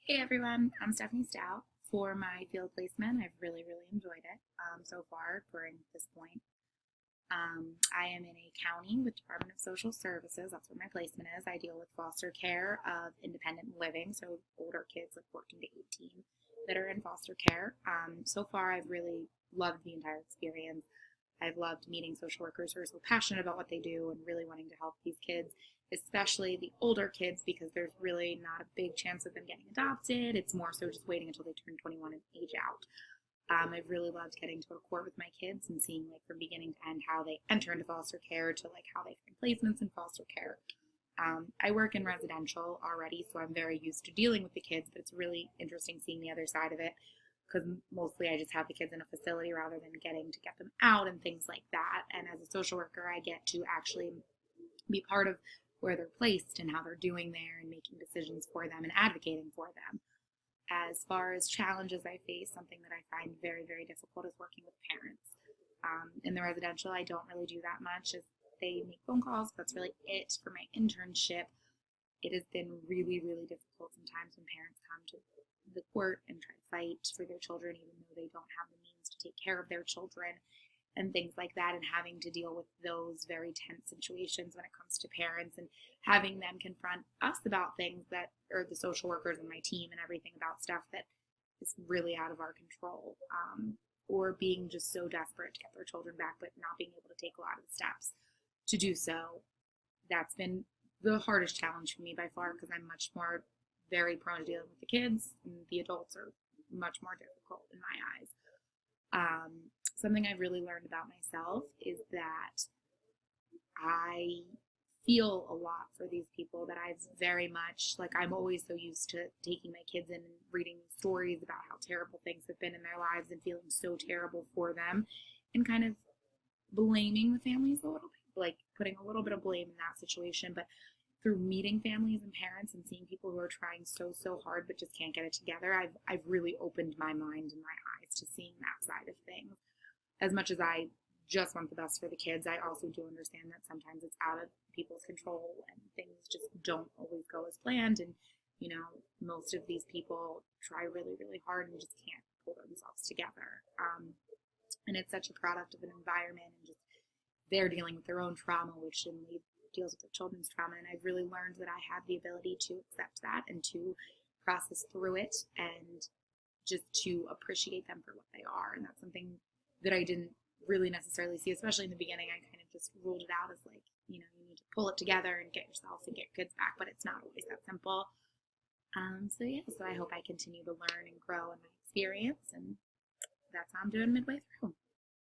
Hey everyone, I'm Stephanie Stout. For my field placement, I've really enjoyed it so far during this point. I am in a county with Department of Social Services. That's where my placement is. I deal with foster care of independent living, so older kids like 14 to 18 that are in foster care. So far, I've really loved the entire experience. I've loved meeting social workers who are so passionate about what they do and really wanting to help these kids, especially the older kids, because there's really not a big chance of them getting adopted. It's more so just waiting until they turn 21 and age out. I've really loved getting to court with my kids and seeing like from beginning to end how they enter into foster care to like how they find placements in foster care. I work in residential already, so I'm very used to dealing with the kids, but it's really interesting seeing the other side of it because mostly I just have the kids in a facility rather than getting to get them out and things like that. And as a social worker, I get to actually be part of where they're placed and how they're doing there and making decisions for them and advocating for them. As far as challenges I face, something that I find very difficult is working with parents. In the residential, I don't really do that much as they make phone calls. That's really it for my internship. It has been really difficult sometimes when parents come to the court and try to fight for their children, even though they don't have the means to take care of their children and things like that, and having to deal with those very tense situations when it comes to parents and having them confront us about things that, or the social workers and my team and everything about stuff that is really out of our control, or being just so desperate to get their children back but not being able to take a lot of the steps to do so. That's been the hardest challenge for me by far because I'm much more very prone to dealing with the kids, and the adults are much more difficult in my eyes. Something I've really learned about myself is that I feel a lot for these people, that I've very much, like, I'm always so used to taking my kids in and reading stories about how terrible things have been in their lives and feeling so terrible for them and kind of blaming the families a little bit, like putting a little bit of blame in that situation. But through meeting families and parents and seeing people who are trying so hard but just can't get it together, I've really opened my mind and my eyes to seeing that side of things. As much as I just want the best for the kids, I also do understand that sometimes it's out of people's control and things just don't always go as planned. And, you know, most of these people try really hard and just can't pull themselves together. And it's such a product of an environment and just they're dealing with their own trauma, which then deals with their children's trauma. And I've really learned that I have the ability to accept that and to process through it and just to appreciate them for what they are. And that's something that I didn't really necessarily see, especially in the beginning. I kind of just ruled it out as like, you know, you need to pull it together and get yourself and get kids back, but it's not always that simple. So I hope I continue to learn and grow in my experience, and that's how I'm doing midway through.